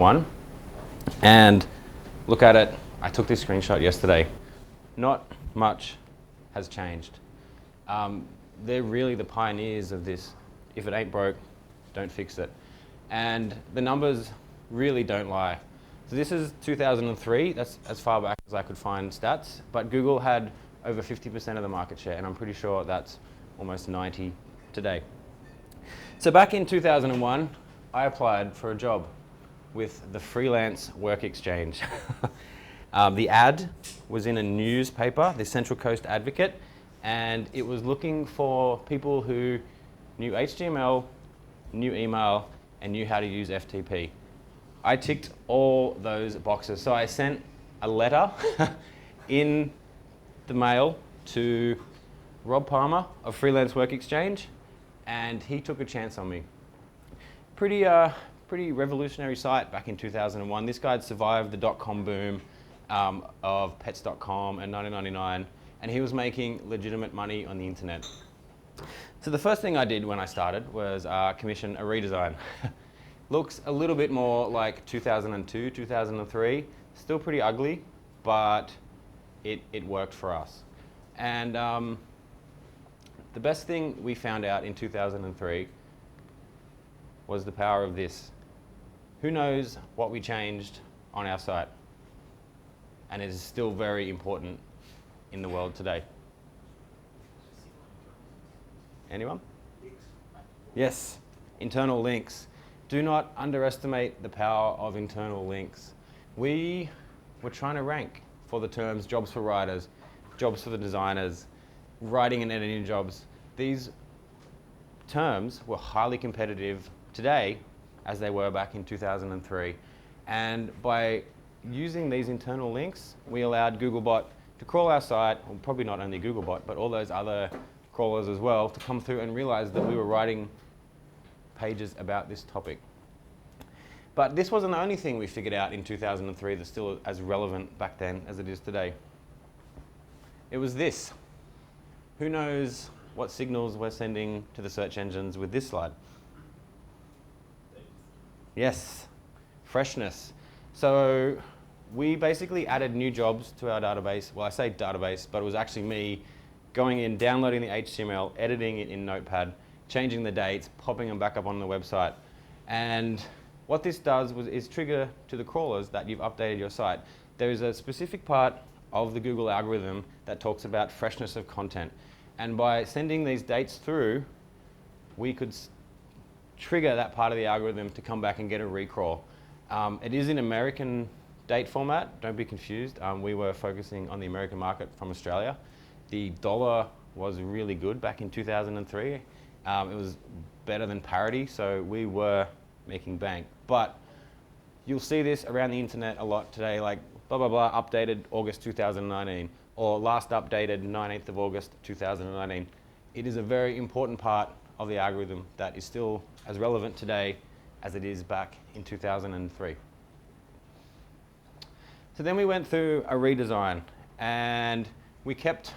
one, and look at it. I took this screenshot yesterday. Not much has changed. They're really the pioneers of this. If it ain't broke, don't fix it. And the numbers really don't lie. So this is 2003. That's as far back as I could find stats. But Google had over 50% of the market share, and I'm pretty sure that's almost 90 today. So back in 2001, I applied for a job with the Freelance work exchange. The ad was in a newspaper, the Central Coast Advocate, and it was looking for people who knew HTML, knew email, and knew how to use FTP. I ticked all those boxes. So I sent a letter in the mail to Rob Palmer of Freelance Work Exchange, and he took a chance on me. Pretty revolutionary site back in 2001. This guy had survived the dot-com boom of pets.com and 1999, and he was making legitimate money on the internet. So the first thing I did when I started was commission a redesign. Looks a little bit more like 2002, 2003. Still pretty ugly, but it worked for us. And the best thing we found out in 2003 was the power of this. Who knows what we changed on our site? And it is still very important in the world today. Anyone? Yes, internal links. Do not underestimate the power of internal links. We were trying to rank for the terms jobs for writers, jobs for the designers, writing and editing jobs. These terms were highly competitive today as they were back in 2003. And by using these internal links, we allowed Googlebot to crawl our site, well, probably not only Googlebot, but all those other crawlers as well, to come through and realize that we were writing pages about this topic. But this wasn't the only thing we figured out in 2003 that's still as relevant back then as it is today. It was this. Who knows what signals we're sending to the search engines with this slide? Yes, freshness. So we basically added new jobs to our database. Well, I say database, but it was actually me going in, downloading the HTML, editing it in Notepad, changing the dates, popping them back up on the website. And what this does is trigger to the crawlers that you've updated your site. There is a specific part of the Google algorithm that talks about freshness of content. And by sending these dates through, we could trigger that part of the algorithm to come back and get a recrawl. It is in American date format, don't be confused. We were focusing on the American market from Australia. The dollar was really good back in 2003. It was better than parity, so we were making bank. But you'll see this around the internet a lot today, like blah, blah, blah, updated August 2019, or last updated 19th of August 2019. It is a very important part of the algorithm that is still as relevant today as it is back in 2003. So then we went through a redesign, and we kept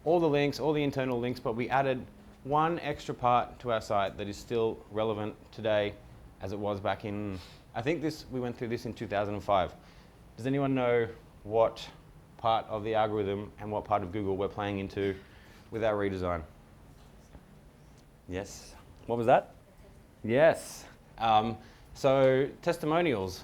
all the links, all the internal links, but we added one extra part to our site that is still relevant today as it was back in, I think we went through this in 2005. Does anyone know what part of the algorithm and what part of Google we're playing into with our redesign? Yes. What was that? Yes. So testimonials.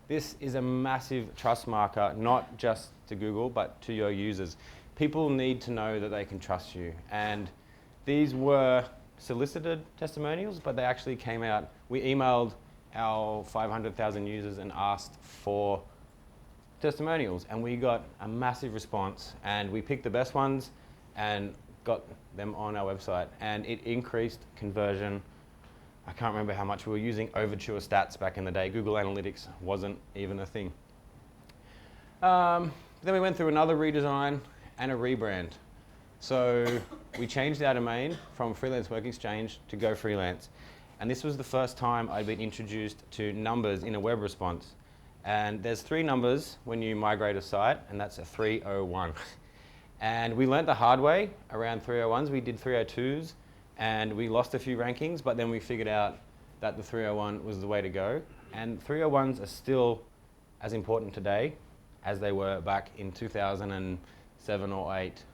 This is a massive trust marker, not just to Google, but to your users. People need to know that they can trust you. And these were solicited testimonials, but they actually came out. We emailed our 500,000 users and asked for testimonials, and we got a massive response, and we picked the best ones and got them on our website, and it increased conversion. I can't remember how much we were using Overture stats back in the day. Google Analytics wasn't even a thing. Then we went through another redesign and a rebrand. So we changed our domain from Freelance Work Exchange to Go Freelance. And this was the first time I'd been introduced to numbers in a web response. And there's 3 numbers when you migrate a site, and that's a 301. And we learnt the hard way around 301s. We did 302s, and we lost a few rankings, but then we figured out that the 301 was the way to go. And 301s are still as important today as they were back in 2007 or 8.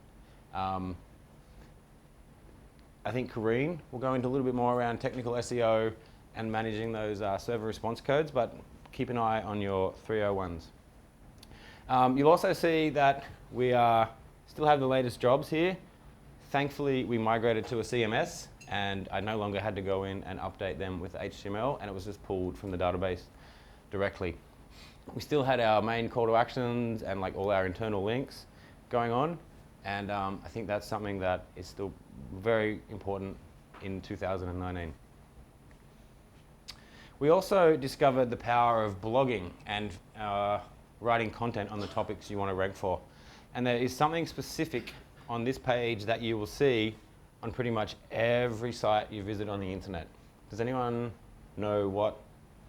I think Kareen will go into a little bit more around technical SEO and managing those server response codes, but keep an eye on your 301s. You'll also see that we still have the latest jobs here. Thankfully, we migrated to a CMS, and I no longer had to go in and update them with HTML, and it was just pulled from the database directly. We still had our main call to actions and like all our internal links going on, and I think that's something that is still very important in 2019. We also discovered the power of blogging and writing content on the topics you want to rank for. And there is something specific on this page that you will see on pretty much every site you visit on the internet. Does anyone know what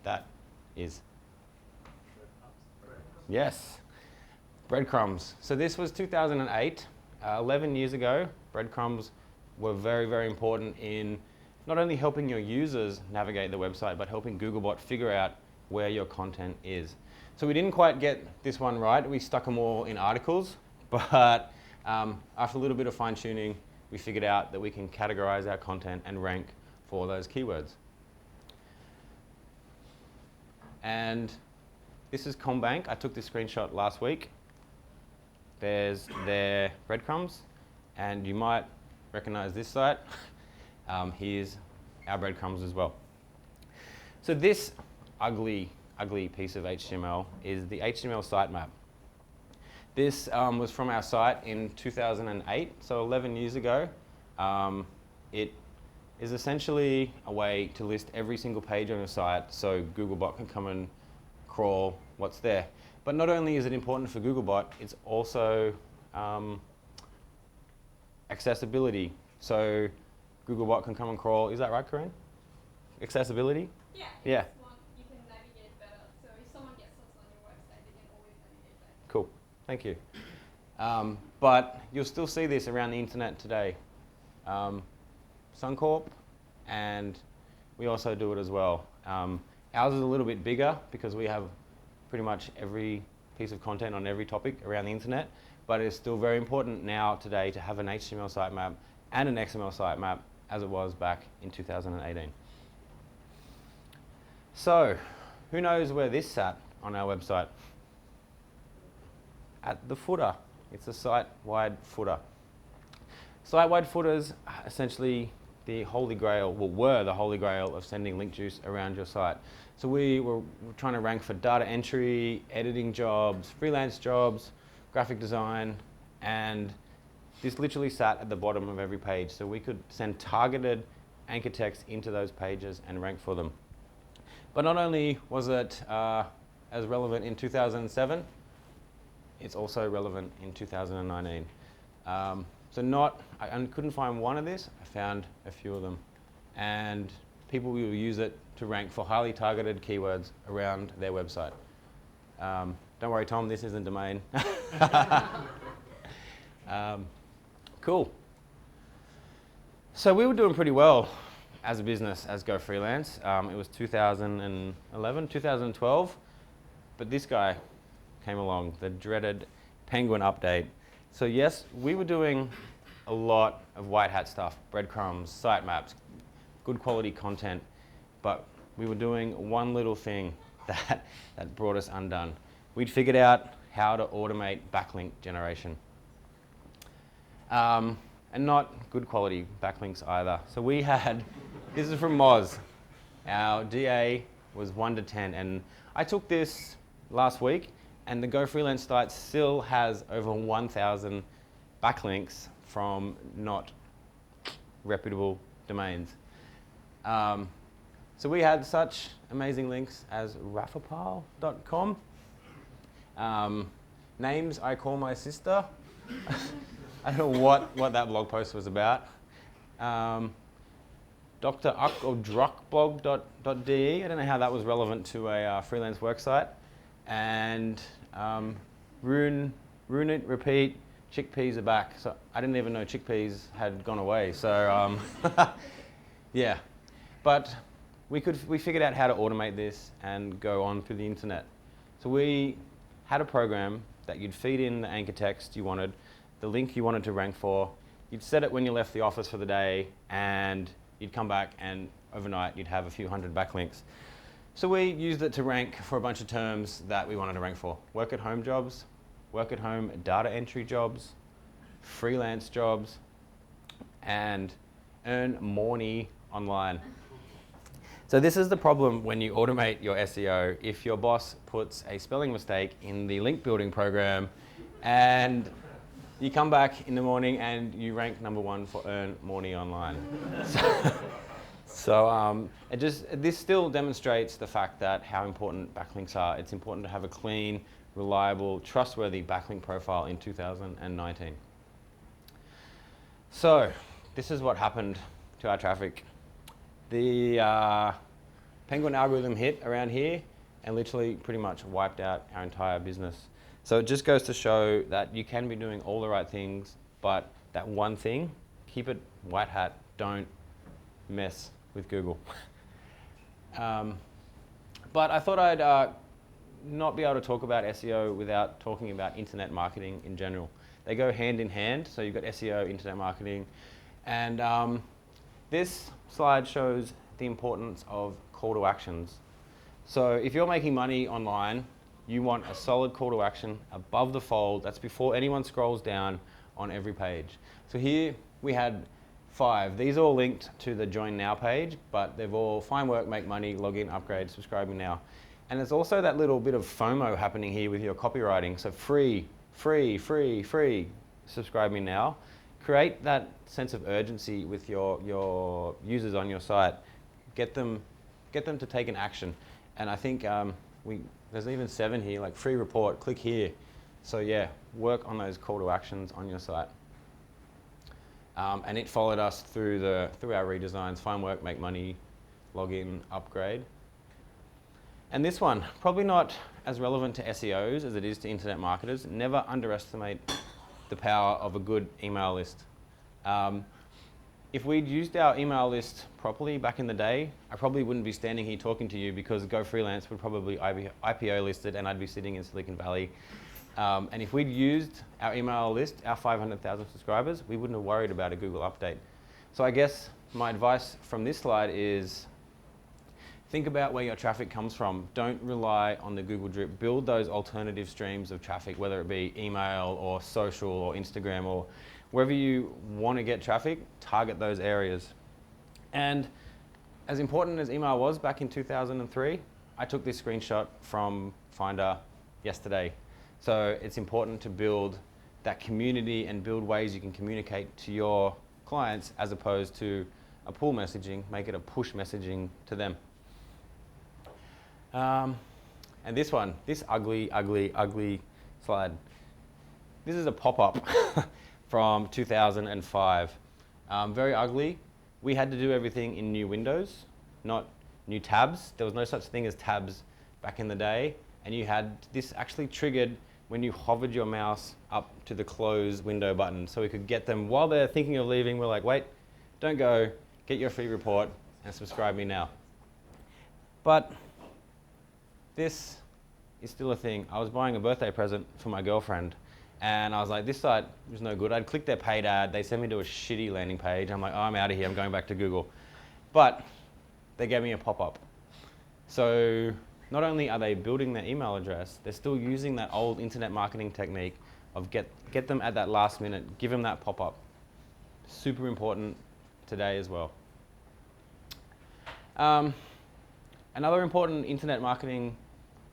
that is? Yes, breadcrumbs. So this was 2008, 11 years ago. Breadcrumbs were very, very important in not only helping your users navigate the website, but helping Googlebot figure out where your content is. So we didn't quite get this one right. We stuck them all in articles, but after a little bit of fine tuning, we figured out that we can categorize our content and rank for those keywords. And this is Combank. I took this screenshot last week. There's their breadcrumbs, and you might recognize this site. Here's our breadcrumbs as well. So this ugly piece of HTML is the HTML sitemap. This was from our site in 2008, so 11 years ago. It is essentially a way to list every single page on your site so Googlebot can come and crawl what's there. But not only is it important for Googlebot, it's also accessibility. So Googlebot can come and crawl. Is that right, Corinne? Accessibility? Yeah. Yeah. You can navigate better. So if someone gets lost on your website, they can always navigate back. Cool. Thank you. But you'll still see this around the internet today. Suncorp, and we also do it as well. Ours is a little bit bigger because we have pretty much every piece of content on every topic around the internet, but it's still very important now today to have an HTML sitemap and an XML sitemap as it was back in 2018. So, who knows where this sat on our website? At the footer. It's a site-wide footer. Site-wide footers are essentially the holy grail, well, were the holy grail of sending link juice around your site. So we were trying to rank for data entry, editing jobs, freelance jobs, graphic design, and this literally sat at the bottom of every page. So we could send targeted anchor text into those pages and rank for them. But not only was it as relevant in 2007, it's also relevant in 2019. So I couldn't find one of this, I found a few of them. And people will use it to rank for highly targeted keywords around their website. Don't worry, Tom, this isn't domain. Cool. So we were doing pretty well as a business as Go Freelance. It was 2011, 2012, but this guy came along, the dreaded Penguin update. So yes, we were doing a lot of white hat stuff, breadcrumbs, sitemaps, good quality content, but we were doing one little thing that brought us undone. We'd figured out how to automate backlink generation. And not good quality backlinks either. So we had, this is from Moz, our DA was 1 to 10, and I took this last week, and the Go Freelance site still has over 1,000 backlinks from not reputable domains. So we had such amazing links as rafapal.com, names I call my sister. I don't know what that blog post was about. Dr. Uck or druckblog.de. I don't know how that was relevant to a freelance work site. And ruin it, repeat, chickpeas are back. So I didn't even know chickpeas had gone away. So yeah, but we figured out how to automate this and go on through the internet. So we had a program that you'd feed in the anchor text you wanted, the link you wanted to rank for. You'd set it when you left the office for the day, and you'd come back, and overnight you'd have a few hundred backlinks. So we used it to rank for a bunch of terms that we wanted to rank for. Work at home jobs, work at home data entry jobs, freelance jobs, and earn money online. So this is the problem when you automate your SEO. If your boss puts a spelling mistake in the link building program, and you come back in the morning and you rank #1 for earn money online. So this still demonstrates the fact that how important backlinks are. It's important to have a clean, reliable, trustworthy backlink profile in 2019. So this is what happened to our traffic. The Penguin algorithm hit around here and literally pretty much wiped out our entire business. So it just goes to show that you can be doing all the right things, but that one thing, keep it white hat, don't mess with Google. But I thought I'd not be able to talk about SEO without talking about internet marketing in general. They go hand in hand, so you've got SEO, internet marketing, and this slide shows the importance of call to actions. So if you're making money online, you want a solid call to action above the fold. That's before anyone scrolls down on every page. So here we had 5. These are all linked to the Join Now page, but they've all find work, make money, log in, upgrade, subscribing now. And there's also that little bit of FOMO happening here with your copywriting. So free, subscribing now. Create that sense of urgency with your users on your site. Get them to take an action. And I think there's even 7 here, like free report, click here. So yeah, work on those call to actions on your site. And it followed us through our redesigns, find work, make money, log in, upgrade. And this one, probably not as relevant to SEOs as it is to internet marketers. Never underestimate the power of a good email list. If we'd used our email list properly back in the day, I probably wouldn't be standing here talking to you, because Go Freelance would probably IPO listed and I'd be sitting in Silicon Valley. And if we'd used our email list, our 500,000 subscribers, we wouldn't have worried about a Google update. So I guess my advice from this slide is think about where your traffic comes from. Don't rely on the Google drip. Build those alternative streams of traffic, whether it be email or social or Instagram or wherever you want to get traffic, target those areas. And as important as email was back in 2003, I took this screenshot from Finder yesterday. So it's important to build that community and build ways you can communicate to your clients as opposed to a pull messaging, make it a push messaging to them. And this one, this ugly slide. This is a pop-up from 2005. Very ugly. We had to do everything in new windows, not new tabs. There was no such thing as tabs back in the day. And you had this actually triggered when you hovered your mouse up to the close window button. So we could get them while they're thinking of leaving. We're like, wait, don't go, get your free report and subscribe me now. But this is still a thing. I was buying a birthday present for my girlfriend, and I was like, this site was no good. I'd click their paid ad. They sent me to a shitty landing page. I'm like, oh, I'm out of here. I'm going back to Google. But they gave me a pop-up. So not only are they building their email address, they're still using that old internet marketing technique of get them at that last minute, give them that pop-up. Super important today as well. Another important internet marketing,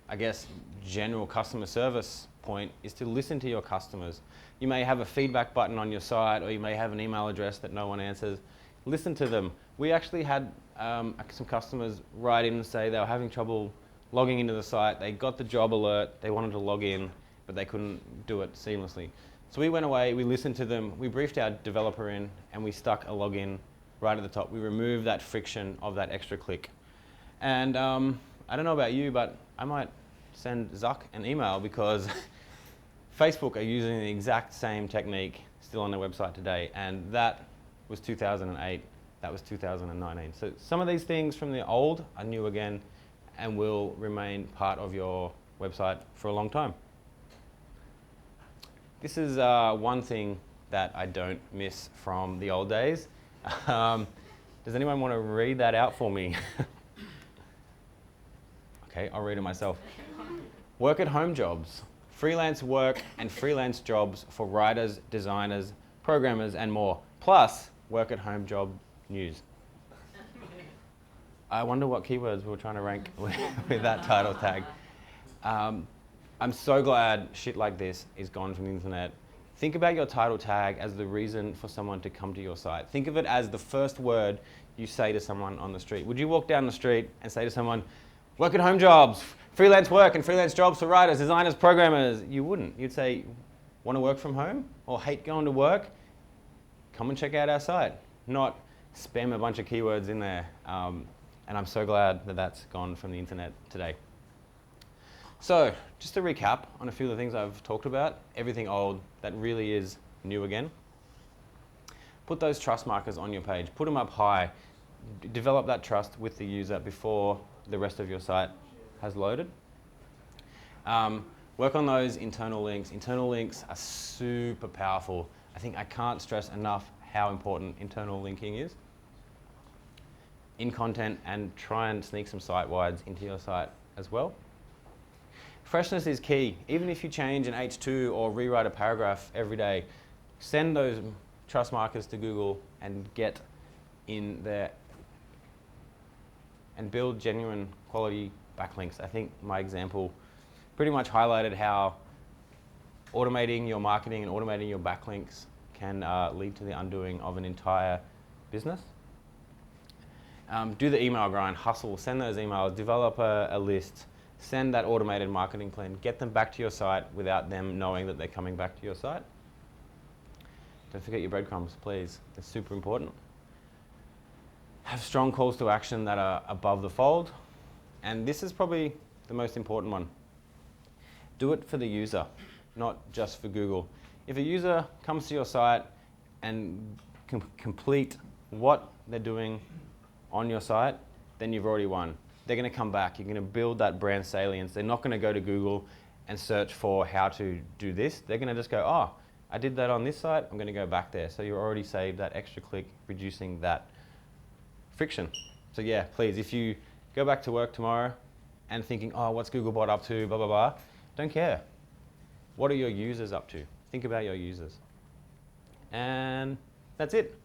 I guess, general customer service point is to listen to your customers. You may have a feedback button on your site, or you may have an email address that no one answers. Listen to them. We actually had some customers write in and say they were having trouble logging into the site. They got the job alert, they wanted to log in, but they couldn't do it seamlessly. So we went away, we listened to them, we briefed our developer in, and we stuck a login right at the top. We removed that friction of that extra click. And I don't know about you, but I might send Zuck an email, because Facebook are using the exact same technique still on their website today, and that was 2008. That was 2019. So some of these things from the old are new again and will remain part of your website for a long time. This is one thing that I don't miss from the old days. Does anyone want to read that out for me? Okay, I'll read it myself. Work at home jobs. Freelance work and freelance jobs for writers, designers, programmers, and more. Plus, work at home job news. I wonder what keywords we're trying to rank with that title tag. I'm so glad shit like this is gone from the internet. Think about your title tag as the reason for someone to come to your site. Think of it as the first word you say to someone on the street. Would you walk down the street and say to someone, work at home jobs, freelance work and freelance jobs for writers, designers, programmers? You wouldn't. You'd say, want to work from home or hate going to work? Come and check out our site. Not spam a bunch of keywords in there. And I'm so glad that that's gone from the internet today. So, just to recap on a few of the things I've talked about, everything old that really is new again. Put those trust markers on your page. Put them up high. Develop that trust with the user before the rest of your site has loaded. Work on those internal links. Internal links are super powerful. I can't stress enough how important internal linking is in content, and try and sneak some site wides into your site as well. Freshness is key. Even if you change an H2 or rewrite a paragraph every day, send those trust markers to Google and get in there and build genuine quality backlinks. I think my example pretty much highlighted how automating your marketing and automating your backlinks can lead to the undoing of an entire business. Do the email grind, hustle, send those emails, develop a list, send that automated marketing plan, get them back to your site without them knowing that they're coming back to your site. Don't forget your breadcrumbs, please. It's super important. Have strong calls to action that are above the fold. And this is probably the most important one. Do it for the user, not just for Google. If a user comes to your site and complete what they're doing on your site, then you've already won. They're going to come back. You're going to build that brand salience. They're not going to go to Google and search for how to do this. They're going to just go, oh, I did that on this site, I'm going to go back there. So you already saved that extra click, reducing that friction. So yeah, please, if you go back to work tomorrow and thinking, oh, what's Googlebot up to, blah, blah, blah, don't care. What are your users up to? Think about your users. And that's it.